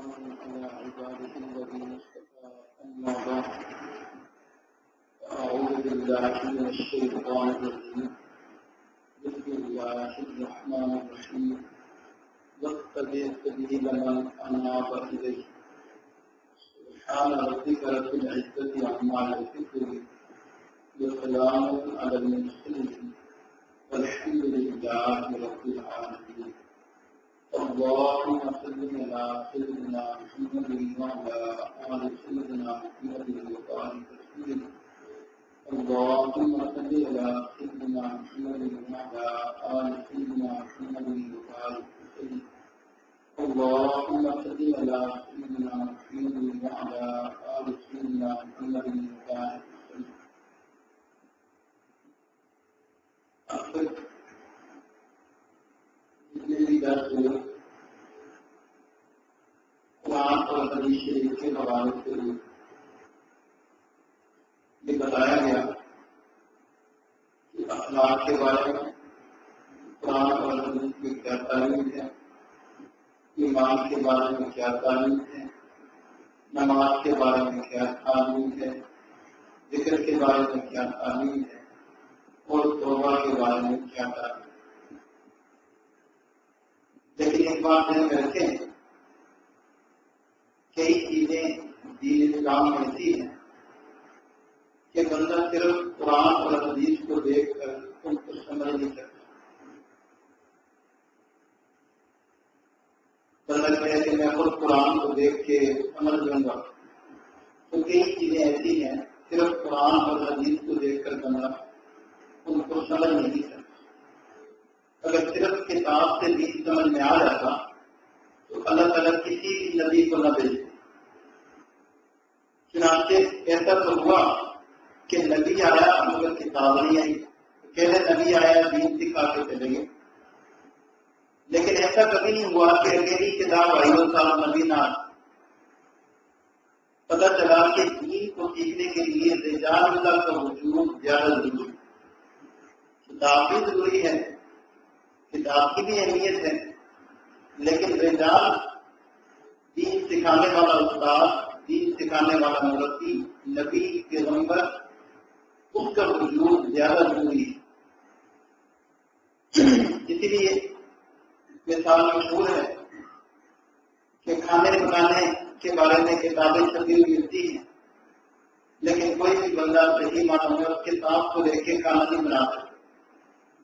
على عباده الذين اصطفى أما بعد أعوذ بالله من الشيطان الرجيم بسم الله الرحمن الرحيم واتبع سبيل من أناب إليه سبحان ربك رب العزة عما يصفون وسلام على المرسلين والحمد لله رب العالمين اللهم صل على سيدنا محمد وعلى آل سيدنا محمد وبارك وسلم اللهم صل على سيدنا محمد وعلى آل سيدنا محمد وبارك وسلم اللهم صل على سيدنا محمد وعلى آل سيدنا محمد وبارك وسلم قرآن اور حدیث شریف کے حوالے سے یہ بتایا گیا کہ اخلاق کے بارے میں قرآن اور حدیث کی کیا تعلیم ہے، ایمان کے بارے میں کیا تعلیم ہے، نماز کے بارے میں کیا تعلیم ہے، ذکر کے بارے میں کیا تعلیم ہے اور توبہ کے بارے میں کیا تعلیم ہے۔ لیکن ایک بات ذہن میں رکھیں، کئی چیزیں دین اسلام میں ایسی ہیں کہ بندہ صرف قرآن اور حدیث کو دیکھ کر ان کو سمجھ نہیں سکتا۔ بندہ کہے کہ میں خود قرآن کو دیکھ کے سمجھ لوں گا، تو کئی چیزیں ایسی ہیں صرف قرآن اور حدیث کو دیکھ کر بندہ ان کو سمجھ نہیں سکتا۔ اگر صرف کتاب سے دین سمجھ میں آ جاتا تو اللہ تعالیٰ کسی بھی نبی کو نہ بھیجے۔ چنانچہ ایسا تو ہوا کہ نبی آیا مگر کتاب نہیں آئی، کہتے نبی آیا دین سکھا کے چلے گئے، لیکن ایسا کبھی نہیں ہوا کہ اکیلی کتاب آئی اور صاحب نبی نہ آئے۔ پتہ چلا کہ دین کو سیکھنے کے لیے رجال اللہ کا وجود زیادہ ضروری ہے۔ کتاب بھی ضروری ہے، کتاب کی بھی اہمیت ہے، لیکن رجال دین سکھانے والا استاد، دین سکھانے والا مربی، نبی پیغمبر، اس کا وجود زیادہ ضروری ہے۔ اسی لیے مثال مشہور ہے کہ کھانے پکانے کے بارے میں کتابیں چھپی ہوئی ملتی ہیں، لیکن کوئی بھی بندہ صحیح معنوں میں اس کتاب کو دیکھ کے کھانا نہیں بنا سکتا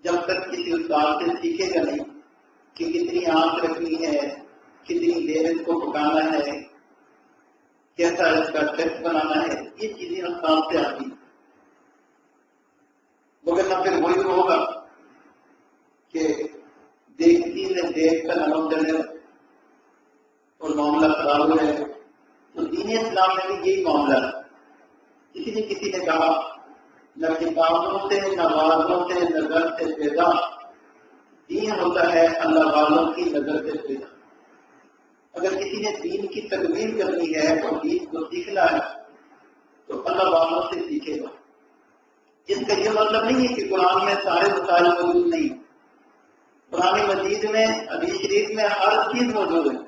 جب تک کسی استاد سے سیکھے گا نہیں کہ کتنی آنچ رکھنی ہے، کتنی دیر اس کو پکانا ہے، کیسا اس کا ٹیسٹ بنانا ہے۔ یہ چیزیں استاد سے آتی ہیں، مگر نہ پھر وہی ہوگا کہ دیکھتی نے دیکھ کر نمک ڈلے اور معاملہ خراب ہو جائے۔ تو دین اسلام میں بھی یہی معاملہ ہے۔ کسی نے کہا نہ کتابوں سے نہ وعظوں سے نظر سے پیدا، دین ہوتا ہے اللہ والوں کی نظر سے پیدا۔ اگر کسی نے دین کی تکمیل کرنی ہے اور دین کو سیکھنا ہے تو اللہ والوں سے سیکھے گا۔ اس کا یہ مطلب نہیں ہے کہ قرآن میں سارے مسائل موجود نہیں، قرآن مجید میں حدیث شریف میں ہر چیز موجود ہے،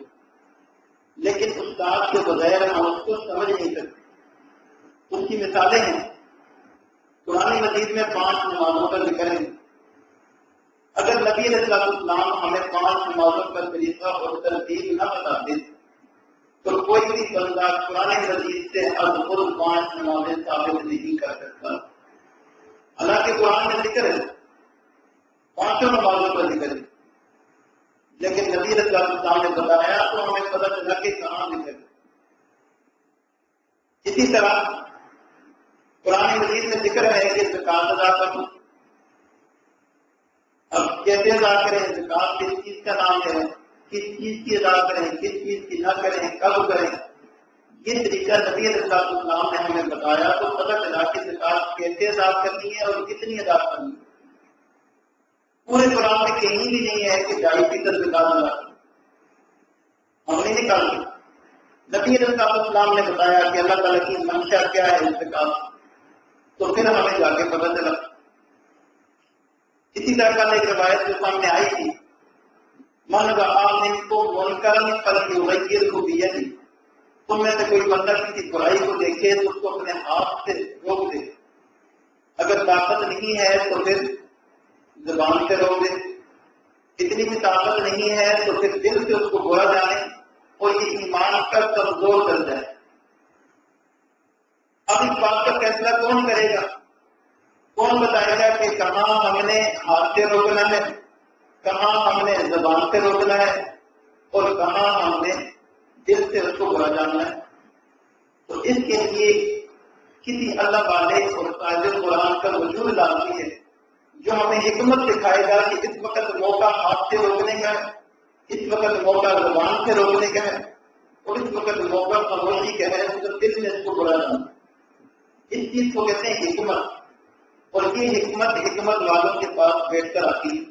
لیکن استاد کے بغیر ہم اس کو سمجھ نہیں سکتے۔ اس کی مثالیں ہیں، قرآن مجید میں 5 نمازوں کا ذکر ہے۔ اگر نبی علیہ السلام ہمیں 5 نمازوں کا طریقہ اور ترتیب نہ بتاتے تو کوئی بھی بندہ قرآن مجید سے از خود 5 نمازیں ثابت نہیں کر سکتا۔ حالانکہ قرآن میں ذکر ہے، 5 نمازوں کا ذکر ہے، لیکن نبی علیہ السلام نے بتایا تو ہمیں پتہ چلا کہ کہاں ذکر ہے۔ اسی طرح قرآن مجید میں ذکر ہے کہ زکات ادا کرو۔ اب کیسے ادا کریں؟ زکات کس چیز کا نام ہے، کس چیز کی ادا کریں، کس چیز کی نہ کریں، کب کریں، یہ طریقہ نبی علیہ السلام نے ہمیں بتایا تو پتہ چلا کہ زکات کیسے ادا کرنی ہے اور کتنی ادا کرنی ہے۔ پورے قرآن میں کہیں بھی نہیں ہے کہ 2.5% زکات ادا کریں، ہم نہیں نکالتے۔ نبی علیہ السلام نے بتایا کہ اللہ تعالیٰ کی منشا کیا ہے اس زکات، تو پھر ہمیں جا کے پتہ چلا۔ اسی طرح کا ایک روایت جو سامنے آئی تھی من رآ منکم منکرا فلیغیرہ بیدہ، تم میں سے کوئی بندہ کسی برائی کو دیکھے تو اس کو اپنے ہاتھ سے روک دے، اگر طاقت نہیں ہے تو پھر زبان سے روک دے، اتنی بھی طاقت نہیں ہے تو پھر دل سے اس کو برا جانے اور یہ ایمان کا کمزور کر جائے۔ اب اس بات کا فیصلہ کون کرے گا؟ کون بتائے گا کہ کہاں ہم نے ہاتھ سے روکنا ہے، کہاں ہم نے زبان سے روکنا ہے اور کہاں ہم نے دل سے اس کو برا جاننا ہے؟ تو اس کے لیے کسی اللہ والے اور قائد قرآن کا وجود لازمی ہے جو ہمیں حکمت سکھائے گا کہ اس وقت موقع ہاتھ سے روکنے کا ہے، اس وقت موقع زبان سے روکنے کا ہے اور اس وقت موقع خاموشی کا ہے، تو دل میں اس کو برا جاننا۔ اس چیز کو کہتے ہیں حکمت، اور یہ حکمت والوں کے پاس بیٹھ کر آتی ہے۔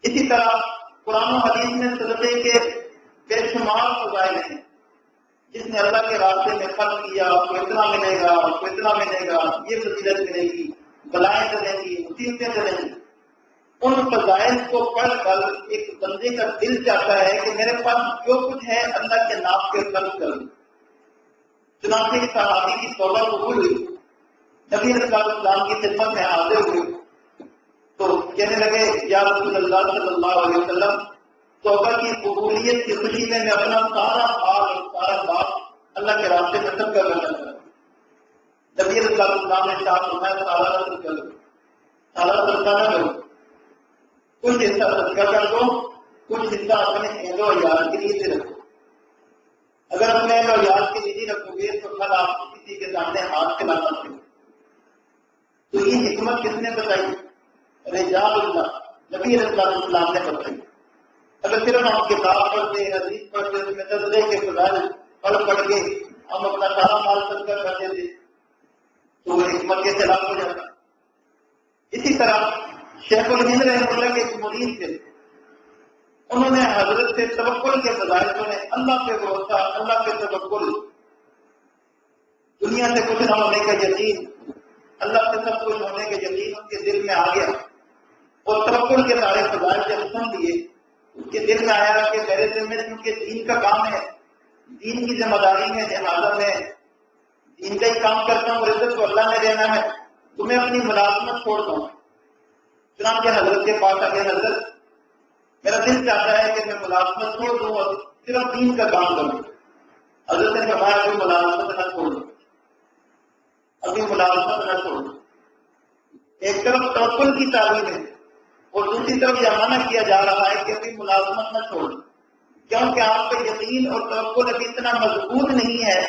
اسی طرح قرآن و حدیث میں صدقے کے بے شمار فضائل ہیں۔ جس نے اللہ کے راستے میں خرچ کیا اس کو اتنا ملے گا، اس کو اتنا ملے گا، یہ فضیلت ملے گی، بلائیں چلیں گی، مصیبتیں چلیں گی۔ ان فضائل کو پڑھ کر ایک بندے کا دل چاہتا ہے کہ میرے پاس جو کچھ ہے اللہ کے نام پہ خرچ کروں۔ چنانچہ ایک صحابی کی توبہ قبول ہوئی، نبی صلی اللہ علیہ وسلم کی خدمت میں حاضر ہوئے تو کہنے لگے یا رسول اللہ صلی اللہ علیہ وسلم، توبہ کی قبولیت کی خوشی میں اپنا سارا حال سارا بات اللہ کے راستے میں صدقہ کرنا چاہتا ہوں۔ نبی صلی اللہ علیہ وسلم نے ارشاد فرمایا سارا صدقہ کرو، سارا صدقہ نہ کرو، کچھ حصہ صدقہ کر دو، کچھ حصہ اپنے اہل و عیال کے لیے بھی رکھو۔ اگر اپنے اہل و عیال کے لیے رکھو گے تو کل آپ کسی کے سامنے ہاتھ سے نہ رکھیں۔ تو یہ حکمت کس نے بتائی؟ رجال اللہ، نبی صلی اللہ علیہ وسلم نے بتائی۔ اگر صرف ہم کتاب پڑھتے، حدیث پڑھتے، اس میں تذکرے کے فضائل پڑھ کے ہم اپنا سارا مال صدقہ کر دیتے تو وہ حکمت کے خلاف ہو جاتا۔ اسی طرح شیخ الہند رحمۃ اللہ کے ایک مرید تھے، انہوں نے حضرت سے توکل کے فضائل سنے، اللہ پہ بھروسہ، اللہ پہ توکل، دنیا سے کچھ نہ ہونے کا یقین، اللہ سے سب کچھ ہونے کے یقین ان کے دل میں آ گیا، اور توکل کے سارے فضائل جب سن لیے اس کے دل میں آیا کہ میرے دل میں کیونکہ دین کا کام ہے، دین کی ذمہ داری ہے، لہٰذا میں دین کا ہی کام کرتا ہوں، رزق تو اللہ نے دینا ہے، تو میں اپنی ملازمت چھوڑتا ہوں۔ چنانچہ حضرت کے پاس آ گئے، حضرت میرا دل چاہتا ہے کہ میں ملازمت چھوڑ دوں اور صرف دین کا کام کروں۔ حضرت نے فرمایا ابھی ملازمت نہ چھوڑ دو، ابھی ملازمت نہ چھوڑ دو۔ ایک طرف توکل کی تعلیم ہے اور دوسری طرف یہ منع کیا جا رہا ہے کہ ابھی ملازمت نہ چھوڑ دو، کیونکہ آپ کا یقین اور توکل ابھی اتنا مضبوط نہیں ہے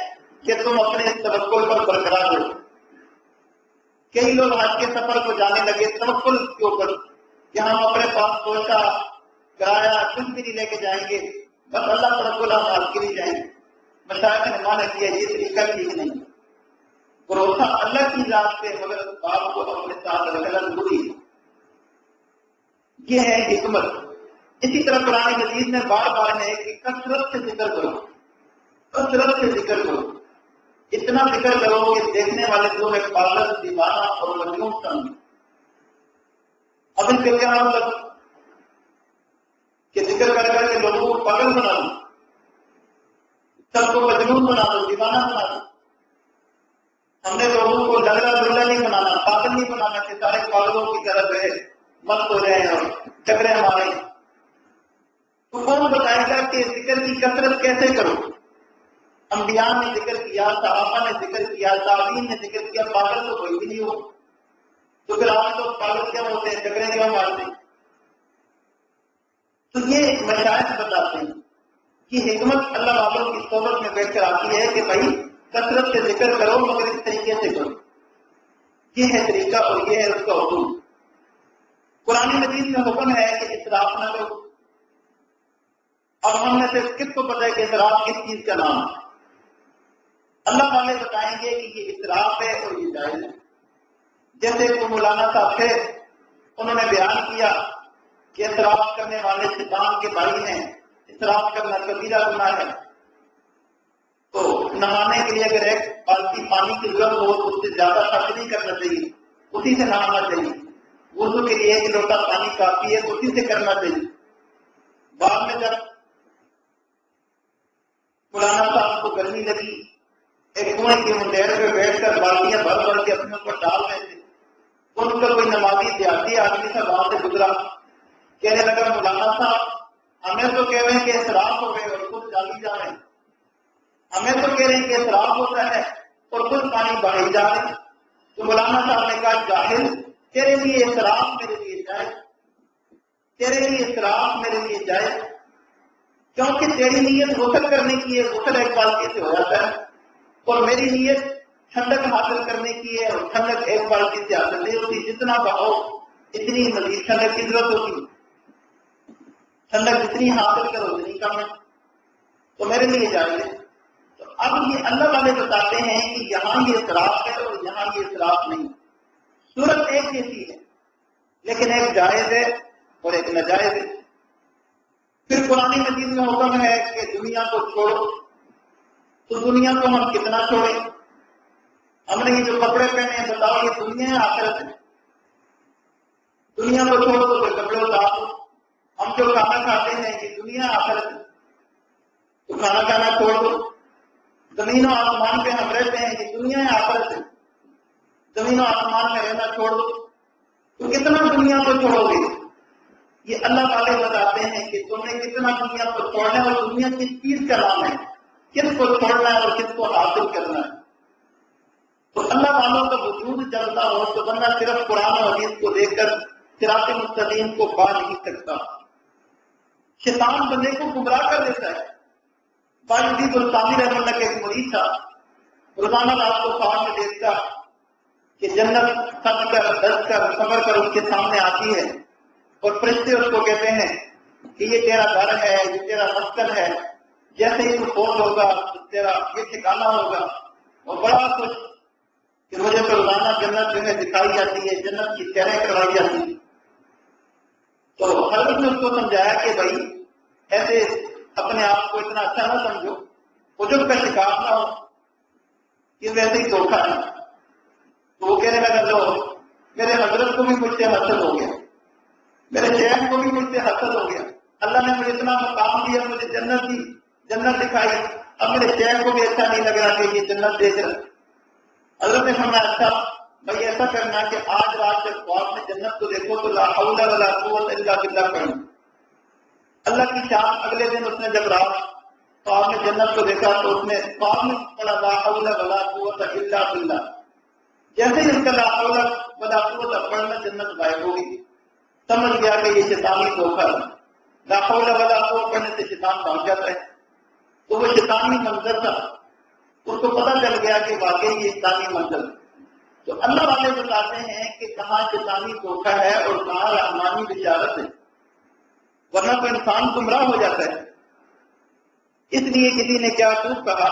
کہ تم اپنے اس توکل پر برقرار ہو۔ کئی لوگ حج کے سفر کو جانے لگے توکل کے اوپر کہ ہم اپنے پاس پہنچا کرایہ کچھ بھی نہیں لے کے جائیں گے، بس اللہ توکل ہم حج کے لیے جائیں گے۔ مشائخ نے مانا کیا یہ طریقہ ٹھیک نہیں، بھروسہ اللہ کی ذات پہ مگر آپ کو اپنے ساتھ رکھنا ضروری ہے۔ یہ ہے حکمت۔ اسی طرح قرآن مجید میں بار بار ہے کہ کثرت سے ذکر کرو، کثرت سے ذکر کرو، اتنا ذکر کرو کہ دیکھنے والے لوگ ایک پاگل، دیوانہ اور مجنون سمجھیں۔ اب اس کا کیا مطلب کہ ذکر کر کر کے لوگوں کو پاگل بنا دو، سب کو مجنون بنا دو، دیوانہ بنا دو۔ ہم نے لوگوں کو لگڑا لولا نہیں بنانا، پاگل نہیں بنانا کہ سارے پاگلوں کی طرف ہے مت ہو جائیں اور چکرے ہمارے۔ تو کون بتائے گا کہ ذکر کی کثرت کیسے کرو؟ انبیاء نے ذکر کیا، صحابہ نے ذکر کیا، تابعین نے ذکر کیا، پاگل تو کوئی بھی نہیں ہو۔ تو پھر آپ لوگ پاگل کیا ہوتے ہیں، چکرے کیوں مارتے ہیں؟ تو یہ مشائخ بتاتے ہیں کہ حکمت اللہ والوں کی صحبت میں بیٹھ کر آتی ہے کہ بھائی کثرت سے ذکر کرو مگر اس طریقے سے کرو۔ یہ ہے طریقہ اور یہ ہے اس کا حکم۔ قرآن مجید میں حکم ہے کہ اسراف نہ کرو۔ اب ہم میں سے کس کو پتہ ہے کہ اسراف کس چیز کا نام ہے؟ اللہ والے بتائیں گے کہ یہ اسراف ہے اور یہ جائز ہے۔ جیسے تو مولانا صاحب تھے، انہوں نے بیان کیا کہ اسراف کرنے والے شیطان کے بھائی ہیں، اسراف کرنا کبیرہ گناہ ہے۔ تو نہانے کے لیے اگر ایک بالٹی پانی کی ضرورت ہو تو اس سے زیادہ خرچ نہیں کرنا چاہیے، اسی سے نہانا چاہیے۔ وضو کے لیے ایک لوٹا پانی کافی ہے تو اسی سے کرنا چاہیے۔ بعد میں جب مولانا صاحب کو گرمی لگی، ایک کنویں کی منڈیر پہ بیٹھ کر بالٹیاں بھر بھر کے اپنے اوپر ڈال رہے تھے، ان کا کوئی نمازی دیہاتی آدمی تھا وہاں سے گزرا، کہنے لگا مولانا صاحب ہمیں تو کہہ رہے ہیں کہ اسراف ہو گئے اور خود ڈالی جا رہے ہیں، ہمیں تو کہہ رہے ہیں کہ اسراف ہوتا ہے اور خود پانی بہائی جا رہے ہیں۔ تو مولانا صاحب نے کہا جاہل، تیرے لیے اسراف میرے لیے جائز، تیرے لیے اسراف میرے لیے جائز، کیونکہ تیری نیت غسل کرنے کی ہے، غسل ایک بالٹی سے ہو جاتا ہے، اور میری نیت ٹھنڈک حاصل کرنے کی ہے اور ٹھنڈک ایک بالٹی سے حاصل نہیں ہوتی، جتنا بہاؤ اتنی مزید ٹھنڈک کی ضرورت ہوتی، ٹھنڈک جتنی حاصل کرو اتنی کم ہے، تو میرے لیے جائز ہے۔ تو اب یہ اللہ والے بتاتے ہیں کہ یہاں یہ اسراف ہے اور یہاں یہ اسراف نہیں، صورت ایک جیسی ہے لیکن ایک جائز ہے اور ایک ناجائز ہے۔ پھر قرآن مجید میں حکم ہے کہ دنیا کو چھوڑو، تو دنیا کو ہم کتنا چھوڑیں؟ ہم نے یہ جو کپڑے پہنے ہیں بتاؤ یہ دنیا ہے آخرت ہے؟ دنیا کو چھوڑو تو پھر کپڑے اتار دو۔ ہم جو کھانا کھاتے ہیں یہ دنیا آخرت ہے، تو کھانا کھانا چھوڑ دو۔ زمین و آسمان پہ ہم رہتے ہیں یہ دنیا ہے آخرت ہے، زمین و آسمان میں رہنا چھوڑ دو۔ تو کتنا دنیا کو چھوڑو گے؟ یہ اللہ والے بتاتے ہیں کہ تم نے کتنا دنیا کو چھوڑنا ہے، اور دنیا کس چیز کا نام ہے، کس کو چھوڑنا ہے اور کس کو حاصل کرنا ہے۔ تو اللہ والوں کا وجود جلتا ہو تو بندہ صرف قرآن و حدیث کو دیکھ کر صراط مستقیم کو پا نہیں سکتا، شیطان بندے کو گمراہ کر دیتا ہے۔ باجدید الثانی رحمۃ اللہ کے ایک مرید تھا، روزانہ رات کو خواب میں دیکھتا کہ جنت تھک کر دس کر صبر کر اس کے سامنے آتی ہے، اور فرشتے اس کو کہتے ہیں کہ یہ تیرا گھر ہے، یہ تیرا مسکن ہے، جیسے ہی تو فوت ہوگا تیرا یہ ٹھکانا ہوگا۔ اور بڑا خوش کہ مجھے تو روزانہ جنت جو ہے دکھائی جاتی ہے، جنت کی سیریں کروائی جاتی ہے۔ تو حضرت نے اس کو سمجھایا کہ بھائی ایسے اپنے آپ کو اتنا اچھا نہ سمجھو، عجب کا شکار نہ ہو، کہ ویسے ہی دھوکہ ہے۔ تو وہ کہنے لگا لو میرے حضرت کو بھی مجھ سے حسد ہو گیا، میرے شیخ کو بھی مجھ سے حسد ہو گیا، اللہ نے مجھے اتنا مقام دیا، مجھے جنت دی، جنت دکھائی، اب میرے شیخ کو بھی اچھا نہیں لگ رہا کہ یہ جنت دیکھ رہا۔ حضرت نے فرمایا اچھا بھائی ایسا کرنا کہ آج رات جب خواب میں جنت کو دیکھو تو لا حول ولا قوت الا باللہ پڑھو۔ اللہ کی شان اگلے دن اس نے جب رات خواب میں جنت کو دیکھا تو اس نے خواب میں پڑھا لا حول ولا قوت الا باللہ، جیسے ہی اس کا لا حول ولا قوت پڑھنا جنت غائب ہوگی، سمجھ گیا کہ یہ شیطانی دھوکہ ہے۔ لا حول ولا قوت پڑھنے سے شیطان بھاگ جاتا ہے، تو وہ شیطانی منظر تھا، اس کو پتہ چل گیا کہ واقعی یہ شیطانی منظر ہے۔ تو اللہ والے بتاتے ہیں کہ کہاں شیطانی دھوکہ ہے اور کہاں رحمانی بشارت ہے، ورنہ تو انسان گمراہ ہو جاتا ہے۔ اس لیے کسی نے کیا خوب کہا،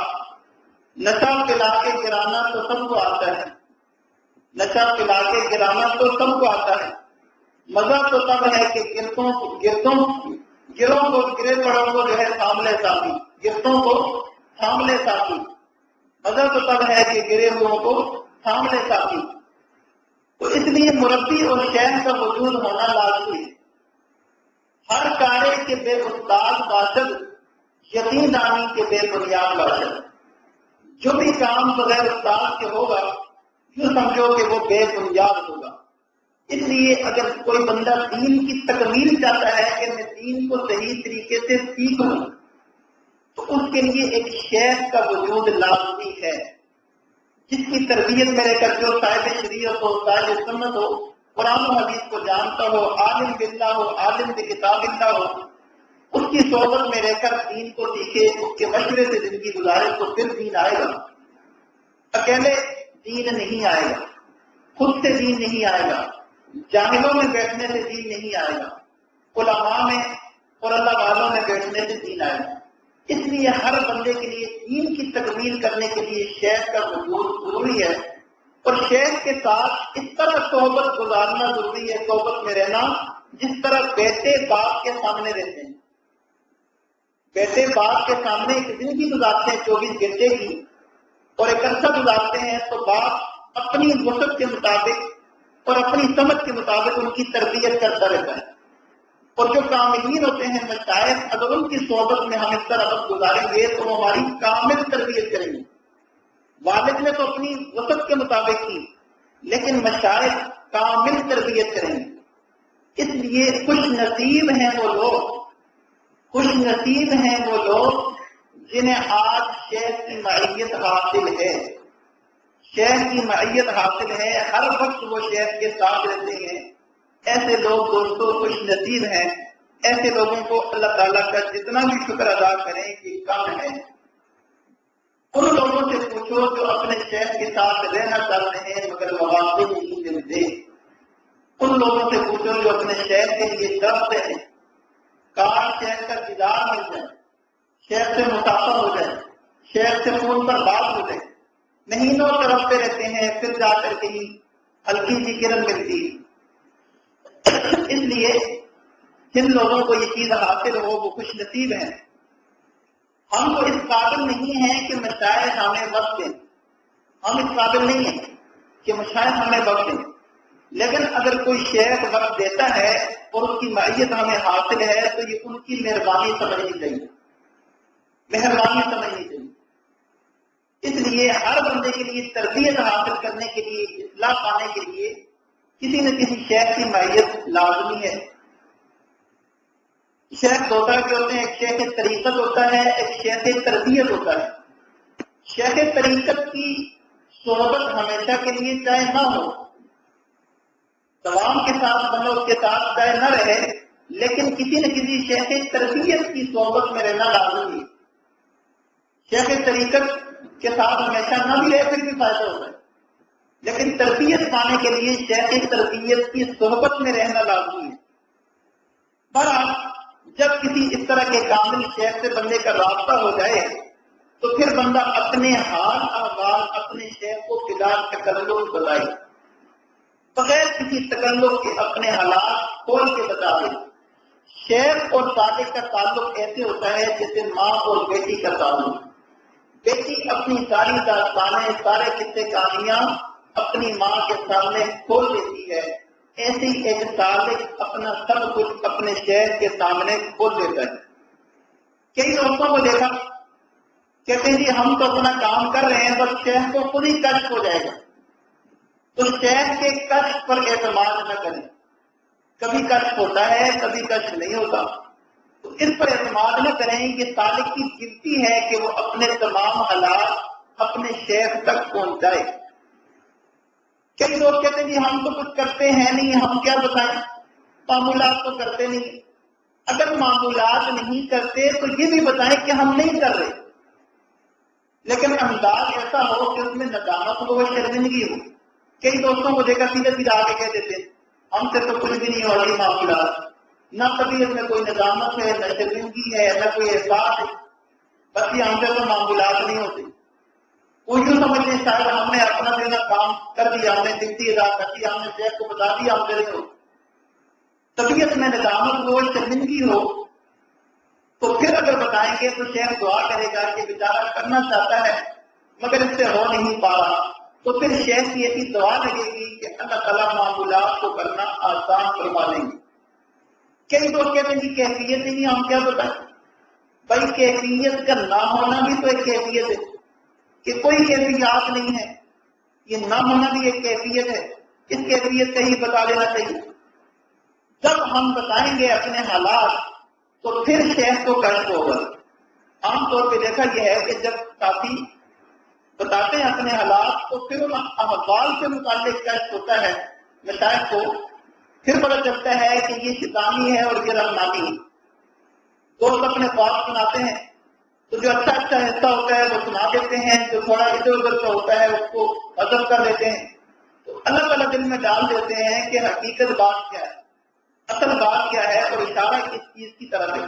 نشہ پلا کے گرانا تو سب کو آتا ہے، نشہ پلا کے گرانا تو سب کو آتا ہے، مزہ تو تب ہے کہ گروہ کو گرے پڑوں کو جو ہے سامنے ساتھی، گرتوں کو سامنے ساتھی، مزہ تو تب ہے کہ گرے ہوئے کو سامنے ساتھی۔ تو اس لیے مربی اور شیخ کا وجود ہونا لازمی ہے۔ ہر کارے کے بے استاد باشد، یقین دانی کے بے بنیاد باشد۔ جو بھی کام بغیر استاد کے ہوگا یوں سمجھو کہ وہ بے بنیاد ہوگا۔ اس لیے اگر کوئی بندہ دین کی تکمیل چاہتا ہے کہ میں دین کو صحیح طریقے سے سیکھوں تو اس کے لیے ایک شیخ کا وجود لازمی ہے، جس کی تربیت میں رہ کر جو صاحب شریعت ہو، صاحب سنت ہو، قرآن و حدیث کو جانتا ہو، عالم باللہ ہو، عالم بکتاب اللہ ہو، اس کی صحبت میں رہ کر دین کو سیکھے، اس کے مشورے سے زندگی گزارے تو پھر دین آئے گا۔ اکیلے دین نہیں آئے گا، خود سے دین نہیں آئے گا، جاہلوں میں بیٹھنے سے دین نہیں آئے گا، علماء میں اور اللہ والوں میں بیٹھنے سے دین آئے گا۔ اس لیے ہر بندے کے لیے دین کی تکمیل کرنے کے لیے شیخ کا وجود ضروری ہے، اور شیخ کے ساتھ اس طرح صحبت گزارنا ضروری ہے، صحبت میں رہنا جس طرح بیٹے باپ کے سامنے رہتے ہیں۔ بیٹے باپ کے سامنے ایک زندگی گزارتے ہیں 24 گھنٹے کی، اور ایک عرصہ گزارتے ہیں تو باپ اپنی وسعت کے مطابق اور اپنی سمجھ کے مطابق ان کی تربیت کرتا رہتا ہے۔ اور جو کاملین ہوتے ہیں مشائخ، اگر ان کی صحبت میں ہم اس طرح وقت گزاریں گے تو وہ ہماری کامل تربیت کریں گے۔ والد نے تو اپنی وسعت کے مطابق کی، لیکن مشائخ کامل تربیت کریں گے۔ اس لیے خوش نصیب ہیں وہ لوگ، خوش نصیب ہیں وہ لوگ جنہیں آج شیخ کی معیت حاصل ہے، شیخ کی معیت حاصل ہے، ہر وقت وہ شیخ کے ساتھ رہتے ہیں۔ ایسے لوگ دوستوں خوش نصیب ہیں۔ ایسے لوگوں کو اللہ تعالیٰ کا جتنا بھی شکر ادا کریں کہ کم ہے۔ ان لوگوں سے پوچھو جو اپنے شیخ کے ساتھ رہنا چاہتے ہیں مگر مواقع نہیں ملتے۔ ان لوگوں سے پوچھو جو اپنے شیخ کے لیے تڑپتے ہیں، کاش شیخ کا دیدار مل جائے، شیخ سے مسافر ہو جائے، شیخ سے فون پر بات ہو جائے۔ مہینوں تڑپتے رہتے ہیں، پھر جا کر کے ہلکی سی کرن ملتی۔ اس لیے جن لوگوں کو یہ چیز حاصل ہو وہ خوش نصیب ہیں۔ ہم تو اس قابل نہیں ہیں کہ مشائخ ہمیں وقت دیں، ہم اس قابل نہیں ہیں کہ مشائخ ہمیں وقت دیں، لیکن اگر کوئی شیخ وقت دیتا ہے اور اس کی معیت ہمیں حاصل ہے تو یہ ان کی مہربانی سمجھنی چاہیے، مہربانی سمجھنی چاہیے۔ اس لیے ہر بندے کے لیے تربیت حاصل کرنے کے لیے، اصلاح پانے کے لیے کسی نہ کسی شیخ کی معیت لازمی ہے۔ شیخ دو طرح کے ہوتے ہیں، ایک شیخ طریقت ہوتا ہے، ایک شیخ تربیت ہوتا ہے۔ شیخ طریقت کی صحبت ہمیشہ کے لیے چاہے نہ ہو، دوام کے ساتھ بندہ اس کے ساتھ چاہے نہ رہے، لیکن کسی نہ کسی شیخ تربیت کی صحبت میں رہنا لازمی ہے۔ شیخ طریقت کے ساتھ ہمیشہ نہ بھی رہے پھر بھی فائدہ ہوتا ہے، لیکن تربیت پانے کے لیے شیخ تربیت کی صحبت میں رہنا لازمی ہے۔ بہرحال جب کسی اس طرح کے کامل شیخ سے بندے کا رابطہ ہو جائے تو پھر بندہ اپنے حال احوال اپنے شیخ کو بلا تکلف بتائے، بغیر کسی تکلف کے اپنے حالات کھول کے بتا دے۔ شیخ اور صادق کا تعلق ایسے ہوتا ہے جیسے ماں اور بیٹی کا تعلق۔ بیٹی اپنی ساری داستانیں، سارے قصے کہانیاں اپنی ماں کے سامنے کھول دیتی ہے، ایسے ہی ایک صادق اپنا سب کچھ اپنے شیخ کے سامنے کھول دیتا ہے۔ کئی دوستوں کو دیکھا کہتے ہیں جی ہم تو اپنا کام کر رہے ہیں، بس شیخ کو خود ہی کشف ہو جائے گا۔ تو شیخ کے کشف پر اعتماد نہ کریں، کبھی کشف ہوتا ہے کبھی کشف نہیں ہوتا، تو اس پر اعتماد نہ کریں۔ یہ سالک کی گنتی ہے کہ وہ اپنے تمام حالات اپنے شیخ تک پہنچائے۔ کئی لوگ کہتے ہیں جی ہم تو کچھ کرتے ہیں نہیں، ہم کیا بتائیں، معمولات تو کرتے نہیں۔ اگر معمولات نہیں کرتے تو یہ بھی بتائیں کہ ہم نہیں کر رہے، لیکن انداز ایسا ہو کہ اس میں ندامت ہو و شرمندگی ہو۔ کئی دوستوں کو دیکھا سیدھے سیدھے آگے کہہ دیتے ہم سے تو کچھ بھی نہیں ہو رہی معمولات، نہ طبیعت میں کوئی ندامت ہے، نہ شرمندگی ہے، نہ کوئی احساس ہے، بس یہ ہم سے تو معمولات نہیں ہوتی۔ وہ یوں سمجھتے شاید ہم نے اپنا دینا کام کر دیا، ہم نے ڈیوٹی ادا کر دیا، ہم نے شیخ کو بتا دیا ہم سے نہیں ہو۔ طبیعت میں ندامت ہو، شرمندگی ہو تو پھر اگر بتائیں گے تو شیخ دعا کرے گا کہ بیچارہ کرنا چاہتا ہے مگر اس سے ہو نہیں پا رہا، تو پھر شیخ کی ایسی دعا لگے گی کہ اللہ تعالیٰ معمولات کو کرنا آسان فرما دیں گے۔ کئی لوگ کہتے ہیں جی کیفیت نہیں، ہم کیا بتائیں۔ بھائی کیفیت کا نہ ہونا بھی تو ایک کیفیت ہے، کہ کوئی کیفیات نہیں ہے، یہ نہ ہونا بھی ایک کیفیت ہے۔ اس کیفیت کا ہی بتا دینا چاہیے۔ جب ہم بتائیں گے اپنے حالات تو پھر شیخ کو کشف ہوگا۔ عام طور پہ دیکھا یہ ہے کہ جب ساتھی بتاتے ہیں اپنے حالات تو پھر ان احوال سے متعلق کشف ہوتا ہے مشائخ کو، پھر پتہ چلتا ہے کہ یہ شیطانی ہے اور یہ رحمانی ہے۔ دوست اپنے خواب سناتے ہیں تو جو اچھا حصہ ہوتا ہے وہ سنا دیتے ہیں، جو تھوڑا ادھر ادھر کا ہوتا ہے اس کو حذف کر دیتے ہیں، تو الگ الگ دل میں ڈال دیتے ہیں کہ حقیقت بات کیا ہے، اصل بات کیا ہے، اور اشارہ کس چیز کی طرف ہے۔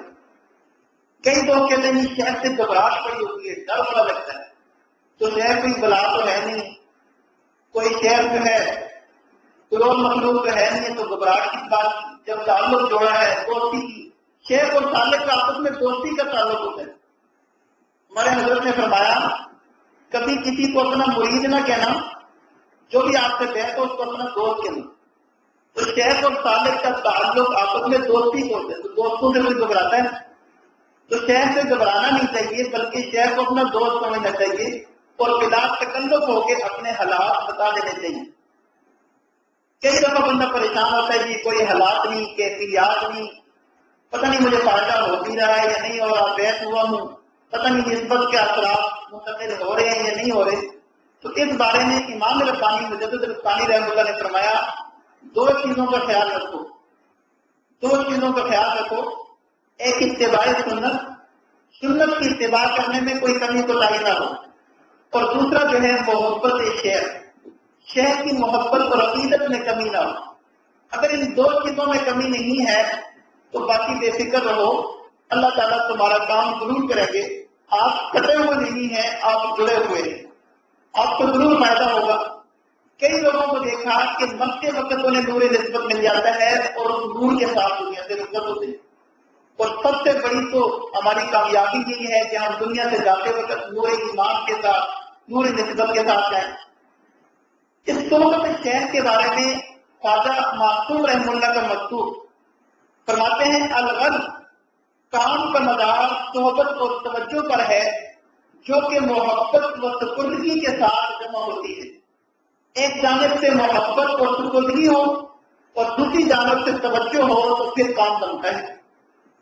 کئی لوگ کہتے ہیں شیخ سے گھبراہٹ پڑی ہوتی ہے، ڈر بڑا لگتا ہے، تو شیخ کوئی بلا تو ہے نہیں، کوئی شیخ جو ہے کوئی اور مخلوق تو ہے نہیں، تو گھبراہٹ کی بات جب تعلق جوڑا ہے دوستی کی، شیخ اور تعلق کا آپس میں دوستی کا تعلق ہوتا ہے۔ ہمارے حضرت نے فرمایا کبھی کسی کو اپنا مرید نہ کہنا، جو بھی آپ سے بیٹھ ہو اس کو اپنا دوست کہنا۔ تو شیخ اور طالب کا تعلق آپس میں دوستی کو ہوتا ہے، تو دوستوں سے کوئی گھبراتا ہے تو شیخ سے گھبرانا نہیں چاہیے، بلکہ شیخ کو اپنا دوست سمجھنا چاہیے اور بلا تکلف ہو کے اپنے حالات بتا دینے چاہیے۔ کئی دفعہ بندہ پریشان ہوتا ہے جی کوئی حالات نہیں، کیفیات نہیں، پتہ نہیں مجھے فائدہ ہو بھی رہا ہے یا نہیں ہو رہا، بیٹھ ہوا ہوں، پتہ نہیں نسبت کے اثرات منتقل ہو رہے ہیں یا نہیں ہو رہے۔ تو اس بارے میں امام ربانی مجدد ربانی رحمۃ اللہ نے فرمایا دو چیزوں کا خیال رکھو، دو چیزوں کا خیال رکھو، ایک اتباع سنت، سنت کی اتباع کرنے میں کوئی کمی کوتاہی نہ ہو، اور دوسرا جو ہے محبت شیخ، شیخ کی محبت اور عقیدت میں کمی نہ ہو۔ اگر ان دو چیزوں میں کمی نہیں ہے تو باقی بے فکر رہو، اللہ تعالیٰ تمہارا کام ضرور کریں گے۔ آپ کٹے ہوئے نہیں ہیں، آپ جڑے ہوئے ہیں، آپ کو ضرور فائدہ ہوگا۔ کئی لوگوں کو دیکھا کہ مرتے وقت انہیں نور نسبت مل جاتا ہے اور اس نور کے ساتھ دنیا سے رخصت ہوتے ہیں، اور سب سے بڑی تو ہماری کامیابی یہی ہے کہ ہم دنیا سے جاتے وقت نور ایمان کے ساتھ، نور نسبت کے ساتھ جائیں۔ اس صحبت شیخ کے بارے میں خواجہ معصوم رحمہ اللہ کا مکتوب فرماتے ہیں الغرض کام کا مدار صحبت اور توجہ پر ہے جو کہ محبت و سپردگی کے ساتھ جمع ہوتی ہے۔ ایک جانب سے محبت اور سپردگی ہو اور دوسری جانب سے توجہ ہو تو پھر کام بنتا ہے۔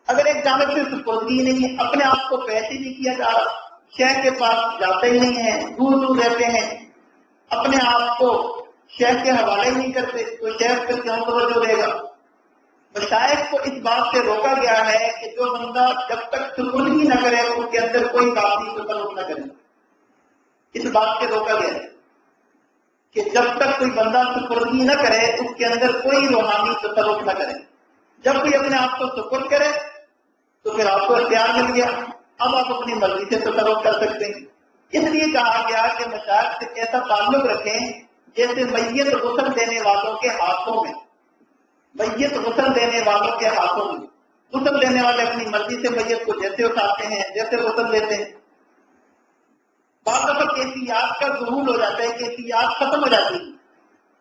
اگر ایک جانب سے سپردگی نہیں ہے، اپنے آپ کو پیش ہی نہیں کیا جا رہا، شیخ کے پاس جاتے ہی نہیں ہیں، دور دور رہتے ہیں، اپنے آپ کو شیخ کے حوالے ہی نہیں کرتے، تو شیخ پھر کیوں توجہ دے گا؟ مشائخ کو اس بات سے روکا گیا ہے کہ جو بندہ جب تک سپردگی نہ کرے اس کے اندر کوئی باطنی تصرف نہ کرے۔ اس بات سے روکا گیا ہے کہ جب تک کوئی بندہ سپردگی نہ کرے اس کے اندر کوئی روحانی تصرف نہ کرے۔ جب کوئی اپنے آپ کو سپرد کرے تو پھر آپ کو اختیار مل گیا، اب آپ اپنی مرضی سے تصرف کر سکتے ہیں۔ اس لیے کہا گیا کہ مشائخ سے ایسا تعلق رکھیں جیسے میت غسل دینے والوں کے ہاتھوں میں، میت غسل دینے والوں کے ہاتھوں میں، غسل دینے والے اپنی مرضی سے میت کو جیسے اٹھاتے ہیں، جیسے غسل دیتے ہیں۔ بعض دفعہ کیفیات کا ظہور ہو جاتا ہے، کیفیات ختم ہو جاتی ہے،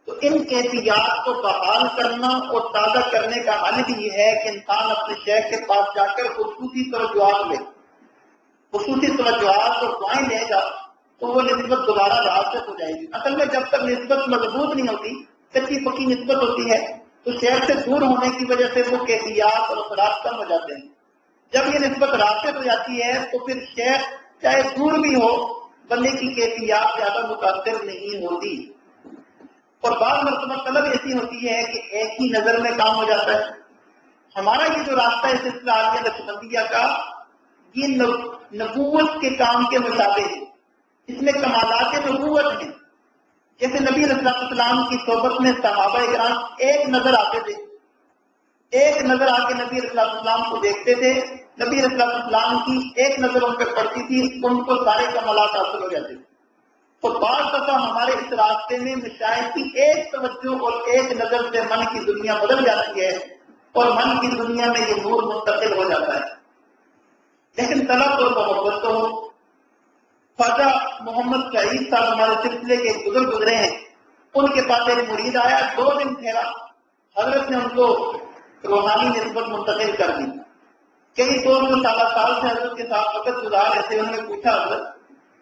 تو ان کیفیات کو بحال کرنا اور تازہ کرنے کا حل بھی یہ ہے کہ انسان اپنے شیخ کے پاس جا کر خصوصی توجہات لے، خصوصی توجہات اور دعائیں لے گا تو وہ نسبت دوبارہ راسخ ہو جائے گی۔ اصل میں جب تک نسبت مضبوط نہیں ہوتی، کچی پکی نسبت ہوتی ہے، تو شیخ سے دور ہونے کی وجہ سے وہ کیفیات اور اثرات کم ہو جاتے ہیں۔ جب یہ نسبت راسخ ہو جاتی ہے تو پھر شیخ چاہے دور بھی ہو، بندے کی کیفیات زیادہ متاثر نہیں ہوتی۔ اور بعض مرتبہ طلب ایسی ہوتی ہے کہ ایک ہی نظر میں کام ہو جاتا ہے۔ ہمارا یہ جو راستہ ہے سلسلہ عالیہ نقشبندیہ کا، یہ نبوت کے کام کے مشابہ ہے، اس میں کمالات نبوت ہیں۔ جیسے نبی علیہ السلام کی صحبت میں صحابہ کرام ایک نظر آتے تھے، ایک نظر آ کے نبی علیہ السلام کو دیکھتے تھے، نبی علیہ السلام کی ایک نظر ان پہ پڑتی تھی، ان کو سارے کمالات حاصل ہو جاتے تھے۔ تو بعض دفعہ ہمارے اس راستے میں مشائخ کی ایک توجہ اور ایک نظر سے من کی دنیا بدل جاتی ہے اور من کی دنیا میں یہ نور منتقل ہو جاتا ہے۔ لیکن طلب اور محبت تو ہو۔ خواجہ محمد سعید صاحب ہمارے سلسلے کے بزرگ گزرے ہیں، ان کے پاس ایک مرید آیا، 2 دن ٹھہرا، حضرت نے ان کو روحانی نسبت منتقل کر دی۔ کئی 200 سال سے حضرت کے ساتھ وقت گزار رہے تھے، انہوں نے پوچھا حضرت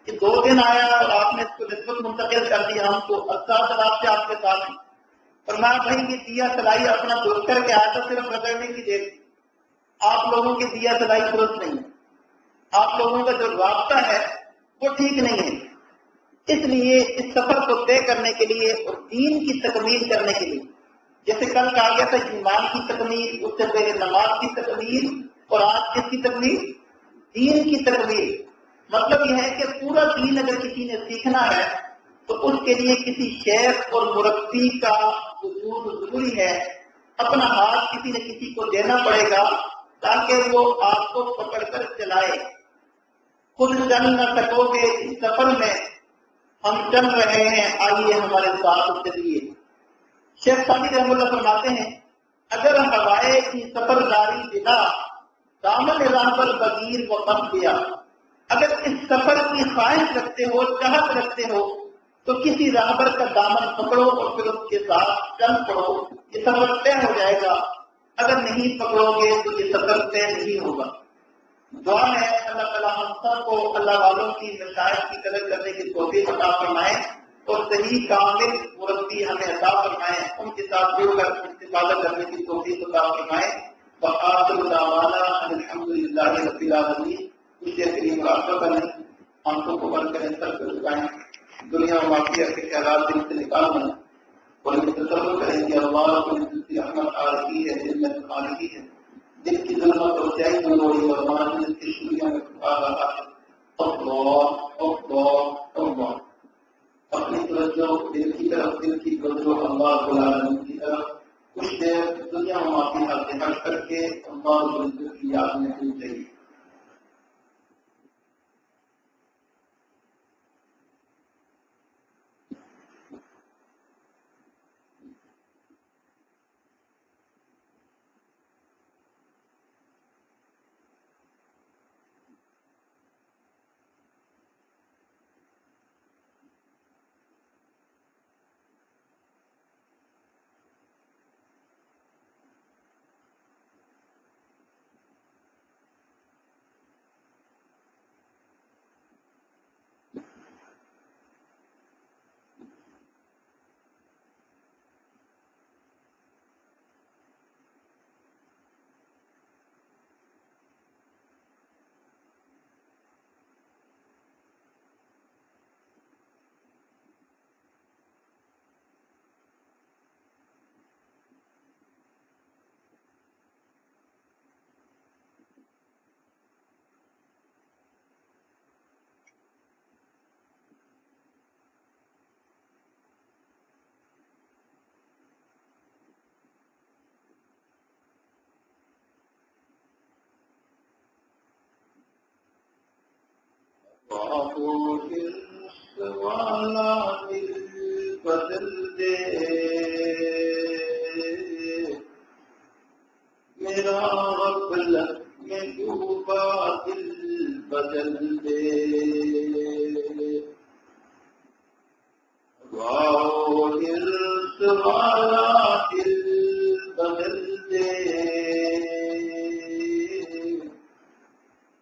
کہ 2 دن آیا اور آپ نے اس کو نسبت منتقل کر دی، ہم تو اثرات سے آپ کے ساتھ ہیں۔ فرمایا بھائی یہ دیا سلائی اپنا درست کر کے آیا تھا، صرف رگڑنے کی دیر، آپ لوگوں کی دیا سلائی درست نہیں، آپ لوگوں کا جو رابطہ ہے وہ ٹھیک نہیں ہے۔ اس لیے اس سفر کو طے کرنے کے لیے اور دین کی تکمیل کرنے کے لیے، جیسے کل کہا گیا تھا ایمان کی تکمیل، اس سے پہلے نماز کی تکمیل، اور آج کس کی تکمیل؟ دین کی تکمیل۔ مطلب یہ ہے کہ پورا دین اگر کسی نے سیکھنا ہے تو اس کے لیے کسی شیخ اور مربی کا وجود ضروری ہے، اپنا ہاتھ کسی نہ کسی کو دینا پڑے گا تاکہ وہ آپ کو پکڑ کر چلائے۔ خود چل نہ سکو گے اس سفر میں، ہم چل رہے ہیں آئیے ہمارے ساتھ چلیے۔ شیخ ثانی رحمہ اللہ فرماتے ہیں اگر ہوائے کی سفر داری بنا دامن راہ پر بغیر و بن گیا، اگر اس سفر کی خواہش رکھتے ہو، چاہت رکھتے ہو تو کسی راہبر کا دامن پکڑو اور پھر اس کے ساتھ چل پڑو، یہ سفر طے ہو جائے گا۔ اگر نہیں پکڑو گے تو یہ سفر طے نہیں ہوگا۔ دعا ہے اللہ تعالیٰ ہم سب کو اللہ والوں کی مشاہد کی قدر کرنے کی توفیق عطا فرمائے اور صحیح کامل مربی ہمیں عطا فرمائے، ان کے ساتھ جڑ کر استفادہ کرنے کی توفیق عطا فرمائے۔ وآخر دعوانا ان الحمد للہ رب العالمین۔ کچھ دیر کے لیے مراقبہ کریں، آنکھوں کو بند کریں، سر کو جھکائیں، دنیا و معافیہ کے خیالات دل سے نکال دیں اور یہ تصور کریں کہ اللہ کو دل کی رحمت آ رہی ہے، دل میں آ رہی ہے، دل کی ظلمت اور جائی گلوڑی اور معاشرت کی شکریہ میں پکار رہا ہے۔ اللہ اللہ اللہ، اپنی توجہ دل کی طرف، دل کی توجہ اللہ رب العالمین کی طرف کچھ دیر دنیا و معافیہ سے ہٹ کر کے اللہ رب العزت کی یاد میں ہوئی چاہیے۔ والا دل بدل دے میرا غفلت میں ڈوبا دل بدل دے، حرص والا دل بدل دے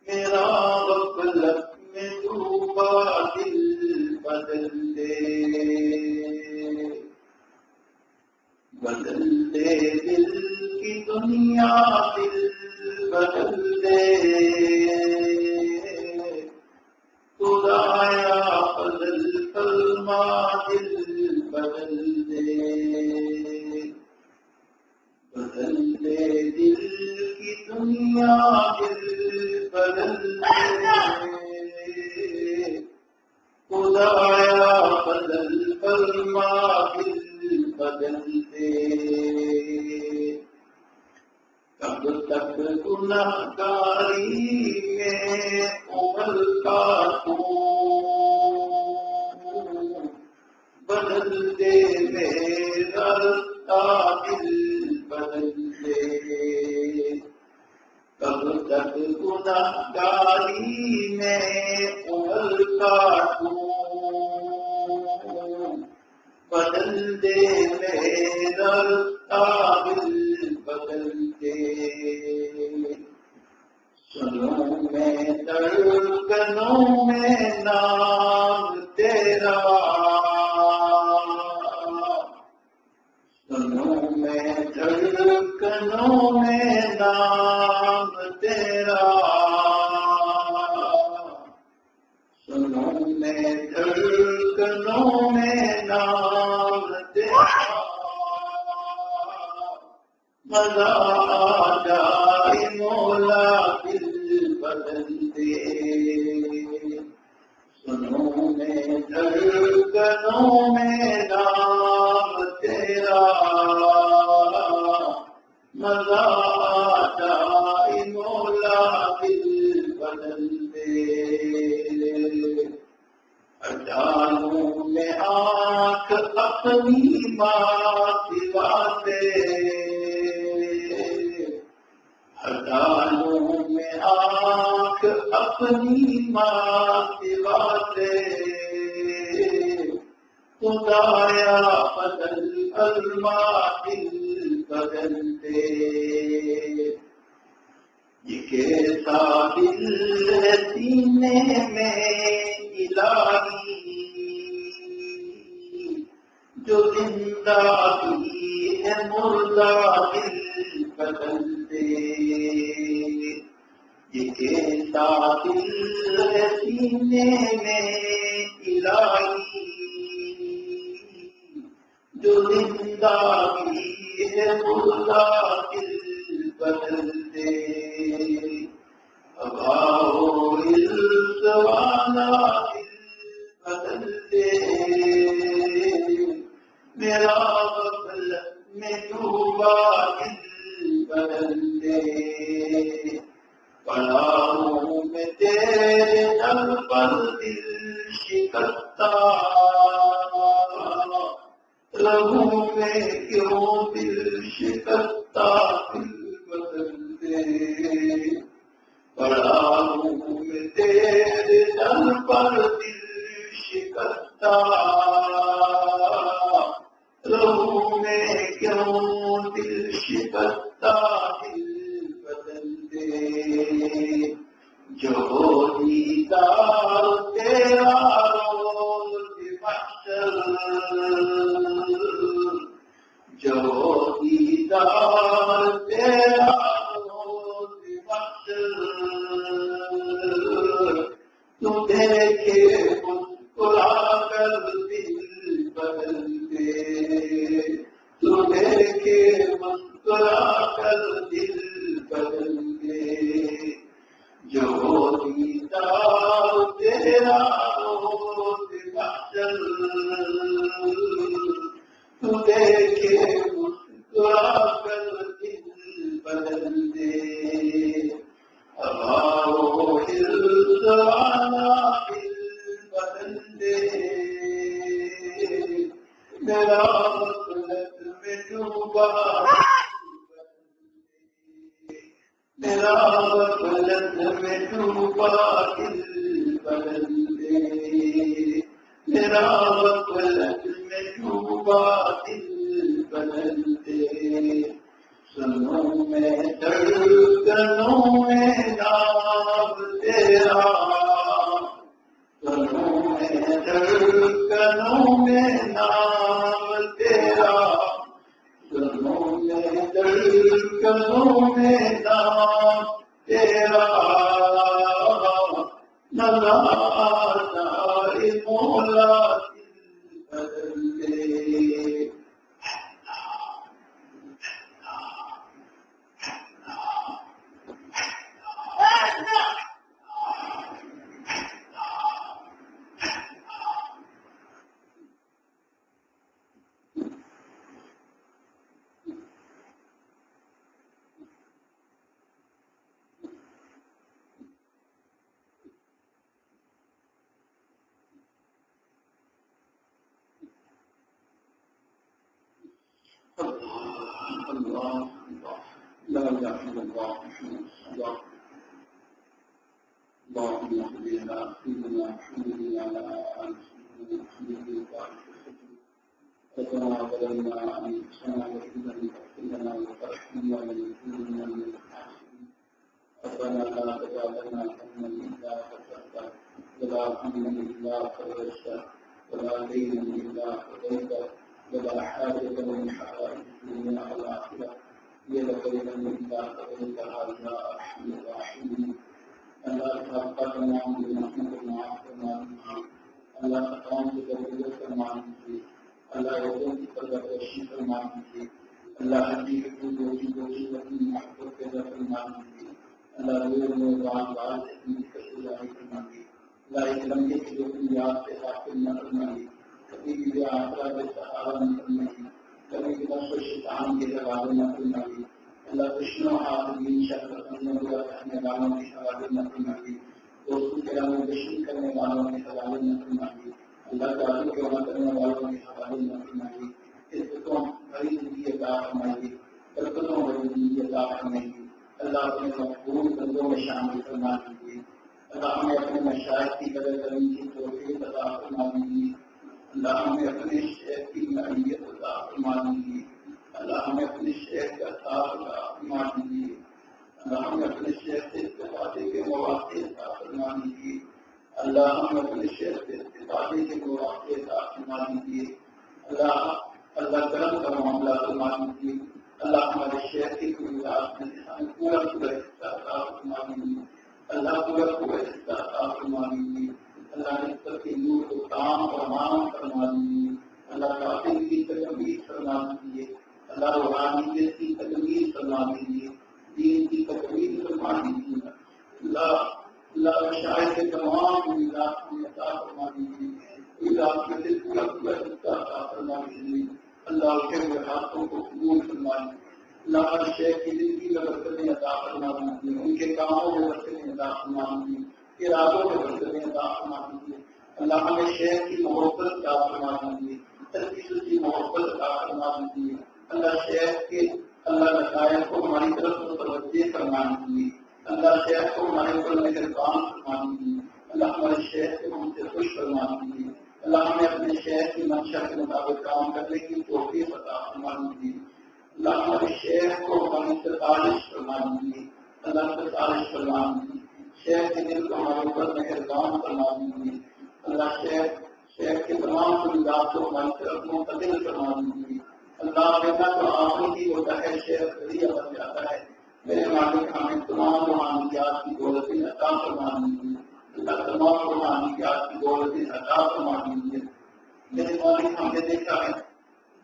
میرا غفلت میں ڈوبا دل بدل دے، بدل دے دل کی دنیا دل بدل دے، خدایا فضل فرما دل بدل دے، بدل دے دل کی دنیا دل بدل دے، خدایا فضل فرما دل بدل دے، کب تک گنہگاری میں ابلتا تو بدل دے میرا رستہ دل بدل دے، کب تک گنہگاری میں ابلتا تو بدل دے میرا رستہ دل بدل دے، سنوں میں دھڑکنوں میں نام تیرا، سنوں میں دھڑکنوں میں نام تیرا، سنوں میں دھڑکنوں میں نام تیرا، مزہ آ جائے مولا دل بدل دے، سنوں میں دھڑکنوں میں نام تیرا، مزہ آ جائے مولا دل بدل دے، اجالوں میں آنکھ اپنی ماں سوا سے، اجالوں میں آنکھ اپنی ماں سوا سے، خدایا بدل کلمہ دل بدلتے، یہ کیسا دل ہے سینے میں الہی جو زندہ بھی ہے مردہ دل بدلتے، یہ کیسا دل ہے سینے میں الہی جو زندہ بھی ہے مردہ دل بدلتے، اب آؤ عشق والا دل بدلتے، میرا غفلت میں ڈوبا دل بدلتے، پڑا ہوں میں تیرے در پر دل شکستہ، رہوں میں کیوں دل شکستہ دل بدلتے، پڑا ہوں میں تیرے در پر دل شکستہ، رہوں میں کیوں دل شکستہ دل بدلتے، جو دیدار تیرا روز محشر، جو دیدار تیرا روز محشر، تو دیکھے مسکرا کر دل بدلتے، تو دیکھے مسکرا کر دل بدلتے، جو دیدار تیرا روز محشر، تو دیکھے مسکرا کر دل بدلتے، اب آؤ عشق والا دل بدلتے، میرا غفلت میں ڈوبا میرا غفلت میں ڈوبا دل بدلتے، میرا غفلت میں ڈوبا دل بدلتے، سنوں میں دھڑکنوں میں نام تیرا، سنوں میں دھڑکنوں میں نام تیرا، سنوں میں دھڑکنوں میں نام تیرا، نظارہ مولا دل بدلتے، اللہ اپنے مقبول بندوں میں شامل فرما دیجیے، اللہ ہمیں اپنے مشاہد کی قدر کرنے کی توفیق عطا فرما دیجیے، اللہ ہمیں اپنے شیخ کی معیت عطا فرما دیجیے، اللہ ہمیں اپنے شیخ کا ساتھ عطا فرما دیجیے، اللہ ہمیں اپنے شیخ سے استفادے کے مواقع عطا فرما دیجیے، اللہ ہمیں اپنے شیخ سے استفادے کے مواقع عطا فرما دیجیے، اللہ کرم کا معاملہ فرما دیجیے، اللہ ہمارے شیخ کی ضروریات میں ہمیں پورا حصہ عطا فرما دیجیے، اللہ پورا حصہ عطا فرما دیجیے، اللہ نسبت کے نور کو کام اور مان فرما دیجیے، اللہ باطن کی تکمیل فرما دیجیے، اللہ روحانیت کی تکمیل فرما دیجیے، دین کی تکمیل فرما دیجیے، اللہ شاعر کے تمام امید میں عطا فرما دیجیے، آپ کے دل پورا حصہ عطا فرما دیجیے، اللہ کے ہاتھوں کو قبول فرمائے، اللہ ہر شیخ کی زندگی میں برکتیں عطا فرما دیجیے، ان کے کاموں میں برکتیں عطا فرما دیجیے، ارادوں میں برکتیں عطا فرما دیجیے، اللہ ہمیں شیخ کی محبت عطا فرما دیجیے، تلقین کی محبت عطا فرما دیجیے، اللہ شیخ کے اللہ نتائج کو ہماری طرف متوجہ فرما دیجیے، اللہ شیخ کو ہمارے اوپر مہربان فرما دیجیے، اللہ ہمارے شیخ کو ہم سے خوش فرما دیجیے، اللہ ہمیں اپنے شیخ کی منشا کے مطابق کام کرنے کی توفیق عطا فرما دیجیے، اللہ ہمارے شیخ کو ہماری ستائش فرما دیجیے، اللہ ستائش فرما دیجیے، شیخ کے دل کو ہمارے اوپر مہربان فرما دیجیے، اللہ شیخ کے تمام ضروریات کو ہماری طرف منتقل فرما دیجیے، اللہ میرا جو آخری کی ہوتا ہے شیخ ذریعہ بن جاتا ہے، میرے مالک ہمیں تمام روحانیات کی دولتیں عطا فرما دیجیے، اللہ تمام روحانیات کی دولتیں عطا فرما دیجیے، میرے مالک ہم نے دیکھا ہے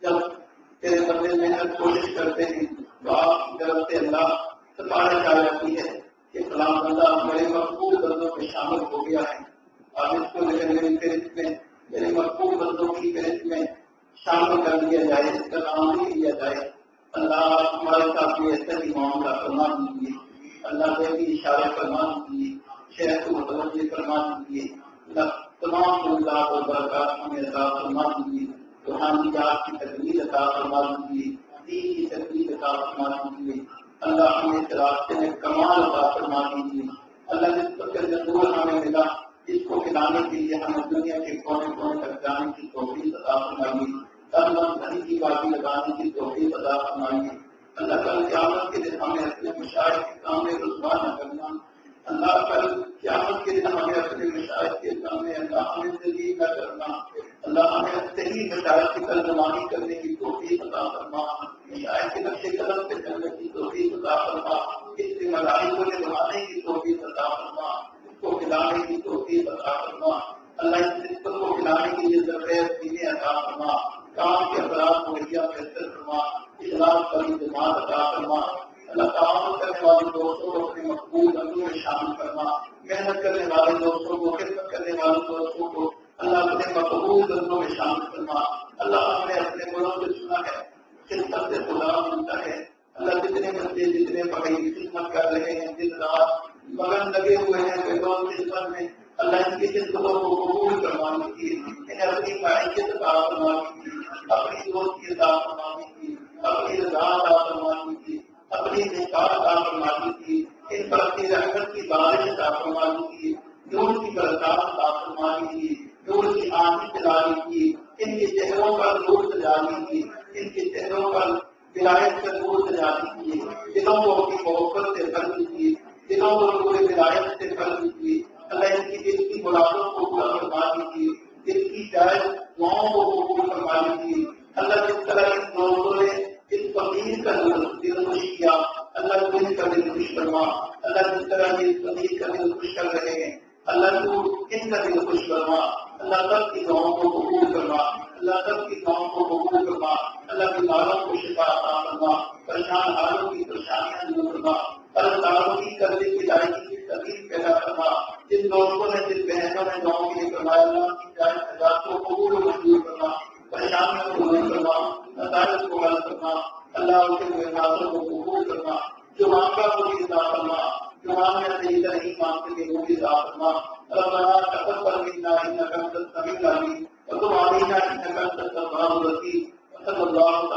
جب تیرے بندے محنت کوشش کرتے ہیں تو آپ کی طرف سے اللہ سفارش آ جاتی ہے کہ فلاں بندہ میرے مقبول بندوں میں شامل ہو گیا ہے، آپ اس کو میری فہرست میں میرے مقبول بندوں کی فہرست میں شامل کر دیا جائے، اس کا نام لے لیا جائے، اللہ ہمارے ساتھ بھی ایسا ہی معاملہ فرما دیجیے، اللہ سے بھی اشارے فرما دیجیے، شہر کو متوجہ فرما دیجیے، اللہ تمام ضروریات اور برکات ہمیں عطا فرما دیجیے، روحانیات کی تکمیل عطا فرما دیجیے، دین کی تکمیل عطا فرما دیجیے، اللہ ہمیں اس راستے میں کمال عطا فرما دیجیے، اللہ جس فکر ضرور ہمیں ملا اس کو کھلانے کے لیے ہمیں دنیا کے کونے کونے تک جانے کی توفیق عطا فرمائیے، تن من دھن کی باقی لگانے کی توفیق عطا فرمائیے، اللہ کل قیامت کے دن ہمیں اپنے مشاہد کے سامنے رسوا نہ کرنا، اللہ کل قیامت کے دن ہمیں اپنے مشاہد کے سامنے اللہ ہمیں ذلیل نہ کرنا، اللہ ہمیں صحیح مشاہد کی ترجمانی کرنے کی توفیق عطا فرما، مشاہد کے نقش قدم سے چلنے کی توفیق عطا فرما، اس سے ملاحظ کو نبھانے کی توفیق عطا فرما، اس کو کھلانے کی توفیق عطا فرما، اللہ اس نسبت کو کھلانے کی یہ ضرورت دینے عطا فرما، کام کے اثرات مہیا بہتر فرما، اخلاص کا اعتماد عطا فرما، اللہ تعاون کرنے والے دوستوں کو اپنے مقبول بندوں میں شامل فرما، محنت کرنے والے دوستوں کو خدمت کرنے والے دوستوں کو اللہ اپنے مقبول بندوں میں شامل فرما، اللہ ہم نے اپنے بڑوں سے سنا ہے خدمت سے خدا ملتا ہے، اللہ جتنے بندے جتنے بھائی خدمت کر رہے ہیں دن رات مگن لگے ہوئے ہیں بیگون خدمت میں، اللہ ان کی خدمتوں کو قبول کروانے کی، انہیں اپنی معیشت عطا فرمانے کی، اپنی دوستی عطا فرمانے کی، اپنی رضا عطا فرمانے کی، اپنی نکاح عطا فرمانے کی، ان پر اپنی رحمت کی بارش عطا فرمانے کی، نور کی برکات عطا فرمانے کی، نور کی آنکھ دلانے کی، ان کے چہروں پر نور سجانے کی، ان کے چہروں پر ولایت کا نور سجانے کی، دلوں کو اپنی محبت سے بھر دیجیے، دلوں کو پورے ولایت سے بھر دیجیے، اللہ ان کی دل کی مرادوں کو پورا فرما دیجیے، دل کی جائز دعاؤں کو قبول فرما دیجیے، اللہ جس طرح ان لوگوں نے اس فقیر کا دل خوش کیا، اللہ تو ان کا دل خوش فرما، اللہ جس طرح یہ فقیر کا دل خوش کر رہے ہیں اللہ تو ان کا دل خوش فرما، اللہ سب کی دعاؤں کو قبول فرما، اللہ سب کی دعاؤں کو قبول فرما، اللہ بیماروں کو شفا عطا فرما، پریشان حالوں کی پریشانیاں دور فرما، اللہ تعالیٰ کی قرضے کی ادائیگی کی تکلیف پیدا فرما، جن دوستوں نے جن بہنوں نے دعاؤں کے لیے فرمایا اللہ کی جائز حاجات کو قبول و منظور فرما، پریشانیوں کو دور فرما، نتائج کو حل فرما، اللہ ان کے مہمانوں کو قبول فرما، جو مانگا وہ بھی عطا فرما، جو مانگنے سے ادھر نہیں مانگتے وہ بھی عطا فرما، ربنا تقبل منا انك انت السميع العليم وتب علينا انك انت التواب الرحيم، وصلى الله